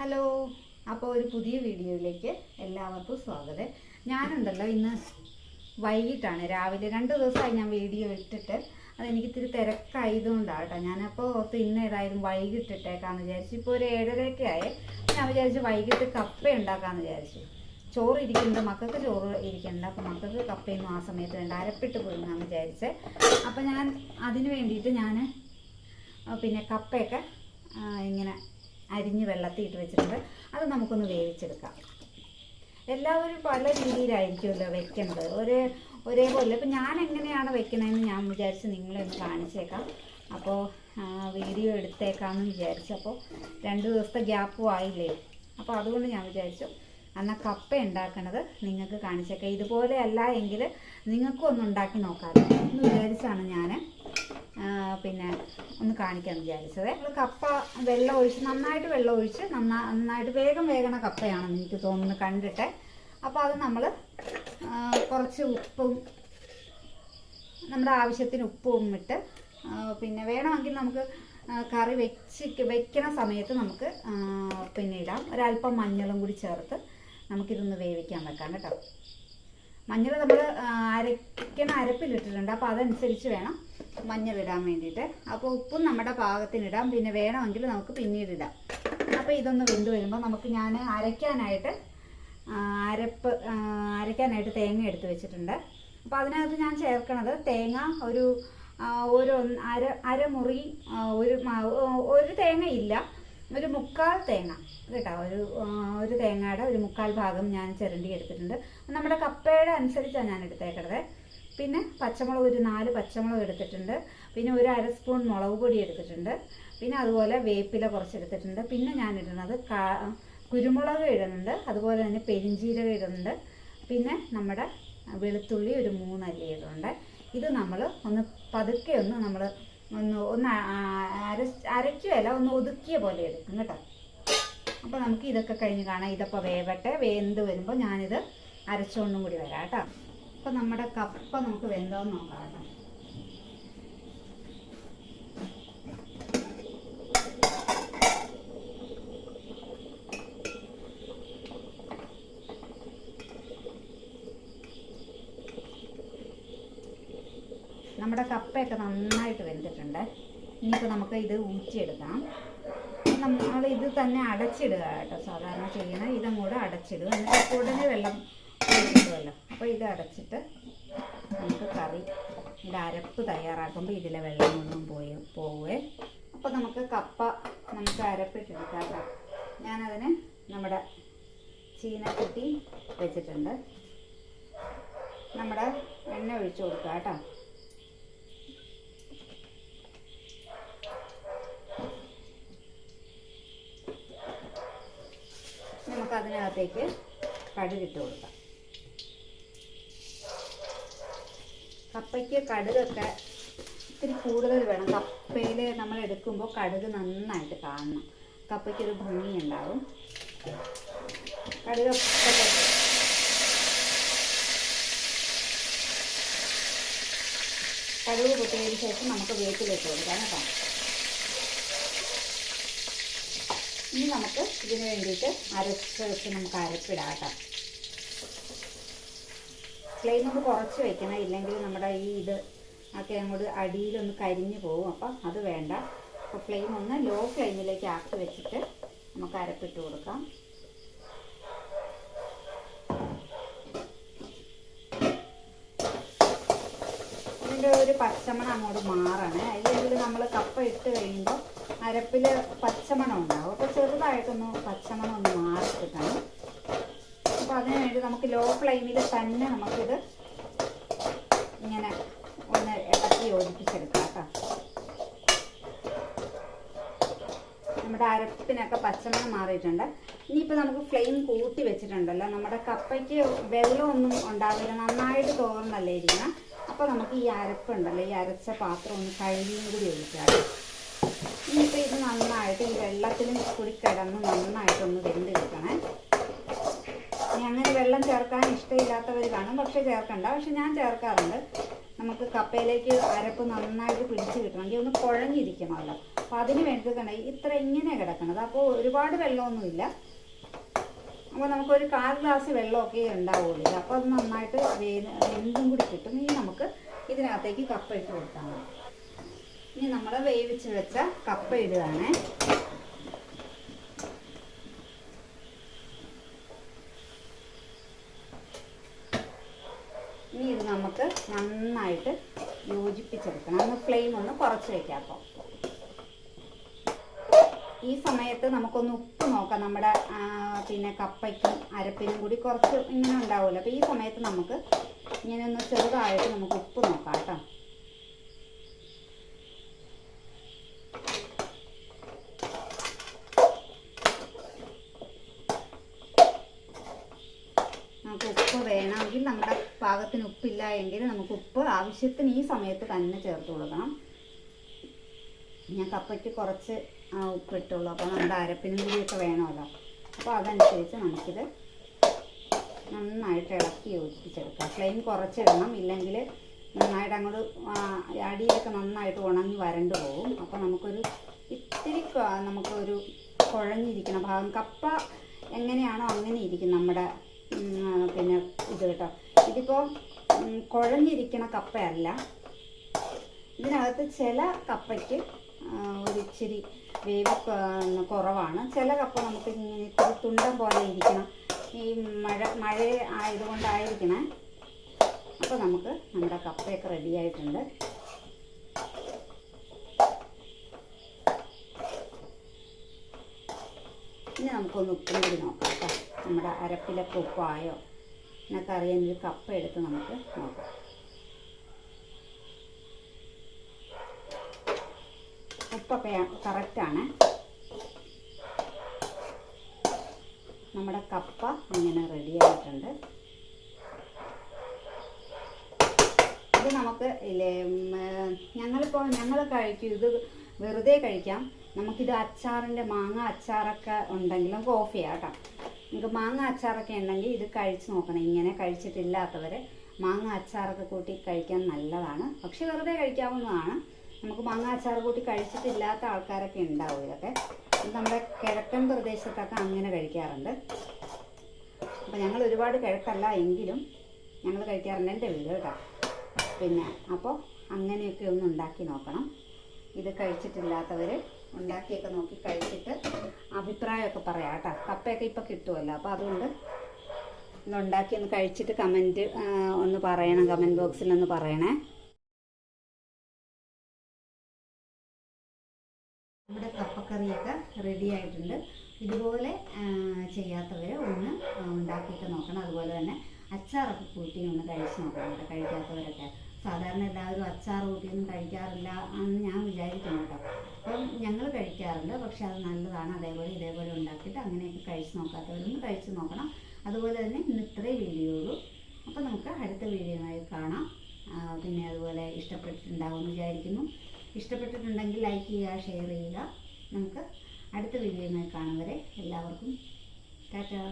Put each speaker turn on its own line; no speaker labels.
Hello, അപ്പോൾ ഒരു പുതിയ വീഡിയോയിലേക്ക് എല്ലാവർക്കും സ്വാഗതം. ഞാനുണ്ടല്ലോ ഇന്ന് വൈകിട്ടാണ്, രാവിലെ 2 ദിവസമായി ഞാൻ വീഡിയോ ഇട്ടിട്ട്. അതെനിക്ക് ഇത്തിരി തിരക്കായതുകൊണ്ടാണ് കേട്ടോ. ഞാനപ്പോൾ ഓർത്ത് ഇന്ന് ഏതായാലും വൈകിട്ടിട്ടേക്കാന്ന് വിചാരിച്ചു. ഇപ്പോൾ ഒരു 7:30 ആയി. ഞാൻ വിചാരിച്ചു വൈകിട്ട് കപ്പ ഉണ്ടാക്കാമെന്ന് വിചാരിച്ചു. ചോറ് ഇരിക്കുന്നുണ്ട്, മക്കൾക്ക് ചോറ് ഇരിക്കുന്നുണ്ട്. അപ്പോൾ മക്കൾക്ക് കപ്പയൊന്നും ആ സമയത്ത് വേണ്ട, അരപ്പിട്ട് പുഴുങ്ങാമെന്ന് വിചാരിച്ചേ. അപ്പോൾ ഞാൻ അതിന് വേണ്ടിയിട്ട് പിന്നെ കപ്പയൊക്കെ ഇങ്ങനെ അരിഞ്ഞ് വെള്ളത്തിൽ ഇട്ട് വെച്ചിട്ടുണ്ട്. അത് നമുക്കൊന്ന് വേവിച്ചെടുക്കാം. എല്ലാവരും പല രീതിയിലായിരിക്കുമല്ലോ വെക്കുന്നത്, ഒരേപോലെ. ഇപ്പം ഞാൻ എങ്ങനെയാണ് വെക്കണതെന്ന് ഞാൻ വിചാരിച്ച് നിങ്ങളെ ഒന്ന് കാണിച്ചേക്കാം. അപ്പോൾ വീഡിയോ എടുത്തേക്കാമെന്ന് വിചാരിച്ചു. അപ്പോൾ 2 ദിവസത്തെ ഗ്യാപ്പും ആയില്ലേ, അപ്പോൾ അതുകൊണ്ട് ഞാൻ വിചാരിച്ചു എന്നാൽ കപ്പ ഉണ്ടാക്കണത് നിങ്ങൾക്ക് കാണിച്ചേക്കാം. ഇതുപോലെ അല്ല എങ്കിൽ നിങ്ങൾക്കും ഒന്ന് ഉണ്ടാക്കി നോക്കാമല്ലോ എന്ന് വിചാരിച്ചാണ് ഞാൻ പിന്നെ ഒന്ന് കാണിക്കാമെന്ന് വിചാരിച്ചത്. കപ്പ നന്നായിട്ട് വെള്ളം ഒഴിച്ച് നന്നായിട്ട് വേഗം വേഗണ കപ്പയാണെന്ന് എനിക്ക് തോന്നുന്നു കണ്ടിട്ട്. അപ്പോൾ അത് നമ്മൾ കുറച്ച് ഉപ്പും നമ്മുടെ ആവശ്യത്തിന് ഉപ്പും ഇട്ട് പിന്നെ വേണമെങ്കിൽ നമുക്ക് കറി വെക്കണ സമയത്ത് നമുക്ക് പിന്നെ ഇടാം. ഒരല്പം മഞ്ഞളും കൂടി ചേർത്ത് നമുക്കിതൊന്ന് വേവിക്കാൻ വെക്കാം കേട്ടോ. മഞ്ഞൾ നമ്മൾ അരപ്പിലിട്ടിട്ടുണ്ട്, അപ്പോൾ അതനുസരിച്ച് വേണം മഞ്ഞളിടാൻ വേണ്ടിയിട്ട്. അപ്പോൾ ഉപ്പും നമ്മുടെ പാകത്തിനിടാം, പിന്നെ വേണമെങ്കിൽ നമുക്ക് പിന്നീടിടാം. അപ്പോൾ ഇതൊന്ന് വെന്ത് വരുമ്പോൾ ഞാൻ അരയ്ക്കാനായിട്ട് തേങ്ങ എടുത്ത് വെച്ചിട്ടുണ്ട്. അപ്പോൾ അതിനകത്ത് ഞാൻ ചേർക്കണത് തേങ്ങ അരമുറി, ഒരു തേങ്ങ ഇല്ല, ഒരു 1/4 തേങ്ങ കേട്ടോ. ഒരു തേങ്ങയുടെ ഒരു 1/4 ഭാഗം ഞാൻ ചിരണ്ടി എടുത്തിട്ടുണ്ട്. നമ്മുടെ കപ്പയുടെ അനുസരിച്ചാണ് ഞാൻ എടുത്തേക്കണത്. പിന്നെ പച്ചമുളക്, ഒരു 4 പച്ചമുളക് എടുത്തിട്ടുണ്ട്. പിന്നെ ഒരു 1/2 സ്പൂൺ മുളക് പൊടി എടുത്തിട്ടുണ്ട്. പിന്നെ അതുപോലെ വേപ്പില കുറച്ചെടുത്തിട്ടുണ്ട്. പിന്നെ ഞാൻ ഇടുന്നത് കുരുമുളക് ഇടുന്നുണ്ട്, അതുപോലെ തന്നെ പെരിഞ്ചീരകം ഇടുന്നുണ്ട്. പിന്നെ നമ്മുടെ വെളുത്തുള്ളി ഒരു 3 അല്ലി ഇടുന്നുണ്ട്. ഇത് നമ്മൾ ഒന്ന് പതുക്കെ ഒന്ന് അരയ്ക്കുകയല്ല, ഒന്ന് ഒതുക്കിയ പോലെ എടുക്കും കേട്ടോ. അപ്പോൾ നമുക്ക് ഇതൊക്കെ കഴിഞ്ഞ് കാണാം. ഇതൊക്കെ വേവട്ടെ. വെന്ത് വരുമ്പോൾ ഞാനിത് അരച്ചുകൊണ്ടും കൂടി വരാം കേട്ടോ. അപ്പോൾ നമ്മുടെ കപ്പ നമുക്ക് വെന്തോന്ന് നോക്കാം കേട്ടോ. നമ്മുടെ കപ്പയൊക്കെ നന്നായിട്ട് വെന്തിട്ടുണ്ട്. ഇനിയിപ്പോൾ നമുക്ക് ഇത് ഊറ്റിയെടുക്കാം. നമ്മൾ ഇത് തന്നെ അടച്ചിടുക കേട്ടോ, സാധാരണ ചെയ്യണം. ഇതങ്ങോട്ട് അടച്ചിടുക, എന്നിട്ട് ഉടനെ വെള്ളം ഒഴിച്ചിടുമല്ലോ. അപ്പോൾ ഇത് അടച്ചിട്ട് നമുക്ക് ഇതിൻ്റെ അരപ്പ് തയ്യാറാക്കുമ്പോൾ ഇതിലെ വെള്ളം ഒന്നും പോവേ. അപ്പോൾ നമുക്ക് കപ്പ അരപ്പിട്ടെടുക്കാം കേട്ടോ. ഞാനതിന് നമ്മുടെ ചീനച്ചട്ടി വെച്ചിട്ടുണ്ട്. നമ്മുടെ എണ്ണ ഒഴിച്ചു കൊടുക്കുക കേട്ടോ. നമുക്കതിനകത്തേക്ക് കടുകിട്ട് കൊടുക്കാം. കപ്പയ്ക്ക് കടുകൊക്കെ ഇത്തിരി കൂടുതൽ വേണം. കപ്പയിൽ നമ്മൾ എടുക്കുമ്പോൾ കടുക് നന്നായിട്ട് കാണണം, കപ്പയ്ക്കൊരു ഭംഗിയുണ്ടാവും. കടുക് പൊട്ടിയതിന് ശേഷം നമുക്ക് വേപ്പിലിട്ട് കൊടുക്കാം കേട്ടോ. ഇനി നമുക്ക് ഇതിന് വേണ്ടിയിട്ട് അരച്ച് നമുക്ക് അരപ്പിടാം കേട്ടോ. ഫ്ലെയിം ഒന്ന് കുറച്ച് വെക്കണം, ഇല്ലെങ്കിൽ നമ്മുടെ ഇത് ഒക്കെ അങ്ങോട്ട് അടിയിലൊന്ന് കരിഞ്ഞു പോകും. അപ്പം അത് വേണ്ട. അപ്പോൾ ഫ്ലെയിം ഒന്ന് ലോ ഫ്ലെയിമിലേക്ക് ആക്കി വെച്ചിട്ട് നമുക്ക് അരപ്പിട്ട് കൊടുക്കാം. ഇതിൻ്റെ ഒരു പച്ചമണം അങ്ങോട്ട് മാറണേ, അല്ലെങ്കിൽ നമ്മൾ കപ്പ ഇട്ട് കഴിയുമ്പോൾ അരപ്പിൽ പച്ചമണം ഉണ്ടാവും. അപ്പോൾ ചെറുതായിട്ടൊന്ന് പച്ചമണം ഒന്ന് മാറി കിട്ടണം. അപ്പോൾ അതിന് വേണ്ടി നമുക്ക് ലോ ഫ്ലെയിമിൽ തന്നെ നമുക്കിത് ഇങ്ങനെ ഒന്ന് ഇളക്കി യോജിപ്പിച്ചെടുക്കാം കേട്ടോ. നമ്മുടെ അരപ്പിനൊക്കെ പച്ചമണം മാറിയിട്ടുണ്ട്. ഇനിയിപ്പോൾ നമുക്ക് ഫ്ലെയിം കൂട്ടി വെച്ചിട്ടുണ്ടല്ലോ, നമ്മുടെ കപ്പയ്ക്ക് വെള്ളമൊന്നും ഉണ്ടാവില്ല, നന്നായിട്ട് തോർന്നല്ലേ ഇരിക്കണം. അപ്പോൾ നമുക്ക് ഈ അരപ്പുണ്ടല്ലോ, ഈ അരച്ച പാത്രം ഒന്ന് കഴുകിയും കൂടി ഒഴിക്കാം. ഇനിയിപ്പോൾ ഇത് നന്നായിട്ട് ഈ വെള്ളത്തിലും കൂടി കിടന്ന് നന്നായിട്ടൊന്ന് വെന്ത് കിട്ടണേ. അങ്ങനെ വെള്ളം ചേർക്കാൻ ഇഷ്ടമില്ലാത്തവർ കാണും, പക്ഷെ ചേർക്കണ്ട. പക്ഷെ ഞാൻ ചേർക്കാറുണ്ട്. നമുക്ക് കപ്പയിലേക്ക് അരപ്പ് നന്നായിട്ട് പിടിച്ച് കിട്ടണമെങ്കിൽ ഒന്ന് കുഴഞ്ഞിരിക്കണമല്ലോ. അപ്പോൾ അതിന് വേണ്ടി ഇത്ര ഇങ്ങനെ കിടക്കണത്. അപ്പോൾ ഒരുപാട് വെള്ളമൊന്നുമില്ല. അപ്പോൾ നമുക്കൊരു 1/4 ഗ്ലാസ് വെള്ളമൊക്കെ ഉണ്ടാവുള്ളൂ. അപ്പോൾ അത് നന്നായിട്ട് വെന്തും കൂടി കിട്ടും. ഇനി നമുക്ക് ഇതിനകത്തേക്ക് കപ്പ ഇട്ട് കൊടുത്താൽ മതി. ഇനി നമ്മൾ വേവിച്ച് വെച്ച കപ്പ ഇടുകയാണ്. ഇനി ഇത് നമുക്ക് നന്നായിട്ട് യോജിപ്പിച്ചെടുക്കണം. ഒന്ന് ഫ്ലെയിം ഒന്ന് കുറച്ച് വയ്ക്കാം. അപ്പോൾ ഈ സമയത്ത് നമുക്കൊന്ന് ഉപ്പ് നോക്കാം. നമ്മുടെ പിന്നെ കപ്പയ്ക്കും അരപ്പിനും കൂടി കുറച്ച് ഇങ്ങനെ ഉണ്ടാവുമല്ലോ. അപ്പോൾ ഈ സമയത്ത് നമുക്ക് ഇങ്ങനെ ഒന്ന് ചെറുതായിട്ട് നമുക്ക് ഉപ്പ് നോക്കാം കേട്ടോ. നമുക്ക് ഉപ്പ് വേണമെങ്കിൽ നമ്മുടെ പാകത്തിന് ഉപ്പില്ല എങ്കിൽ നമുക്ക് ഉപ്പ് ആവശ്യത്തിന് ഈ സമയത്ത് തന്നെ ചേർത്ത് കൊടുക്കണം. ഞാൻ കപ്പയ്ക്ക് കുറച്ച് ഉപ്പിട്ടുള്ളൂ. അപ്പോൾ നമ്മുടെ അരപ്പിനും കൂടിയൊക്കെ വേണമല്ലോ. അപ്പോൾ അതനുസരിച്ച് നമുക്കിത് നന്നായിട്ട് ഇളക്കി യോജിപ്പിച്ചെടുക്കാം. ഫ്ലെയിം കുറച്ചിടണം, ഇല്ലെങ്കിൽ നന്നായിട്ട് അങ്ങോട്ട് അടിയിലൊക്കെ നന്നായിട്ട് ഉണങ്ങി വരണ്ടു പോകും. അപ്പോൾ നമുക്കൊരു ഇത്തിരി നമുക്കൊരു കുഴഞ്ഞിരിക്കുന്ന ഭാഗം കപ്പ എങ്ങനെയാണോ അങ്ങനെ ഇരിക്കും നമ്മുടെ പിന്നെ ഇത് കേട്ടോ. ഇതിപ്പോൾ കുഴഞ്ഞിരിക്കണ കപ്പയല്ല. ഇതിനകത്ത് ചില കപ്പയ്ക്ക് ഒരിച്ചിരി വേവ് കുറവാണ്. ചില കപ്പ നമുക്ക് ഇങ്ങനെ ഇത്തിരി തുണ്ടം പോലെ ഇരിക്കണം. ഈ മഴ ആയതുകൊണ്ടായിരിക്കണേ. അപ്പോൾ നമുക്ക് നമ്മുടെ കപ്പയൊക്കെ റെഡി ആയിട്ടുണ്ട്. ഇനി നമുക്കൊന്ന് ഉപ്പും കൂടി നോക്കാം കേട്ടോ. നമ്മുടെ അരപ്പിലൊക്കെ ഉപ്പായോ എന്നൊക്കെ അറിയാൻ ഒരു കപ്പ എടുത്ത് നമുക്ക് നോക്കാം. ഉപ്പൊക്കെ കറക്റ്റാണ്. നമ്മുടെ കപ്പ ഇങ്ങനെ റെഡി ആയിട്ടുണ്ട്. ഇത് നമുക്ക് ഞങ്ങൾ കഴിക്കും. ഇത് വെറുതെ കഴിക്കാം. നമുക്കിത് അച്ചാറിൻ്റെ മാങ്ങ അച്ചാറൊക്കെ ഉണ്ടെങ്കിൽ നമുക്ക് ഓഫ് ചെയ്യാം കേട്ടോ. നിങ്ങൾക്ക് മാങ്ങ അച്ചാറൊക്കെ ഉണ്ടെങ്കിൽ ഇത് കഴിച്ച് നോക്കണം. ഇങ്ങനെ കഴിച്ചിട്ടില്ലാത്തവർ മാങ്ങ അച്ചാറൊക്കെ കൂട്ടി കഴിക്കാൻ നല്ലതാണ്. പക്ഷെ വെറുതെ കഴിക്കാവുന്നതാണ്. നമുക്ക് മാങ്ങ അച്ചാർ കൂട്ടി കഴിച്ചിട്ടില്ലാത്ത ആൾക്കാരൊക്കെ ഉണ്ടാവും. ഇതൊക്കെ നമ്മുടെ കിഴക്കൻ പ്രദേശത്തൊക്കെ അങ്ങനെ കഴിക്കാറുണ്ട്. അപ്പോൾ ഞങ്ങൾ ഒരുപാട് കിഴക്കല്ല എങ്കിലും ഞങ്ങൾ കഴിക്കാറുണ്ട്. എൻ്റെ വീട് കേട്ടോ. പിന്നെ അപ്പോൾ അങ്ങനെയൊക്കെ ഒന്ന് ഉണ്ടാക്കി നോക്കണം. ഇത് കഴിച്ചിട്ടില്ലാത്തവർ ഉണ്ടാക്കിയൊക്കെ നോക്കി കഴിച്ചിട്ട് അഭിപ്രായമൊക്കെ പറയാം കേട്ടോ. കപ്പയൊക്കെ ഇപ്പോൾ കിട്ടുമല്ലോ. അപ്പോൾ അതുകൊണ്ട് ഇതുണ്ടാക്കി ഒന്ന് കഴിച്ചിട്ട് കമൻറ്റ് ഒന്ന് പറയണം. കമൻറ്റ് ബോക്സിലൊന്ന് പറയണേ. നമ്മുടെ കപ്പക്കറിയൊക്കെ റെഡി ആയിട്ടുണ്ട്. ഇതുപോലെ ചെയ്യാത്തവർ ഒന്ന് ഉണ്ടാക്കിയിട്ട് നോക്കണം. അതുപോലെ തന്നെ അച്ചാറൊക്കെ കൂട്ടി ഒന്ന് കഴിച്ച് നോക്കണം കേട്ടോ. കഴിക്കാത്തവരൊക്കെ സാധാരണ എല്ലാവരും അച്ചാർ കൂട്ടിയൊന്നും കഴിക്കാറില്ല എന്ന് ഞാൻ വിചാരിക്കുന്നു കേട്ടോ. അപ്പം ഞങ്ങൾ കഴിക്കാറുണ്ട്. പക്ഷെ അത് നല്ലതാണ്. ഇതേപോലെ ഉണ്ടാക്കിയിട്ട് അങ്ങനെയൊക്കെ കഴിച്ച് നോക്കാത്തവരൊന്ന് കഴിച്ച് നോക്കണം. അതുപോലെ തന്നെ ഇന്ന് ഇത്രയും വീഡിയോ ഉള്ളൂ. അപ്പോൾ നമുക്ക് അടുത്ത വീഡിയോയുമായി കാണാം. പിന്നെ അതുപോലെ ഇഷ്ടപ്പെട്ടിട്ടുണ്ടാവുമെന്ന് വിചാരിക്കുന്നു. ഇഷ്ടപ്പെട്ടിട്ടുണ്ടെങ്കിൽ ലൈക്ക് ചെയ്യുക, ഷെയർ ചെയ്യുക. നമുക്ക് അടുത്ത വീഡിയോയുമായി കാണും വരെ എല്ലാവർക്കും ടാറ്റാ.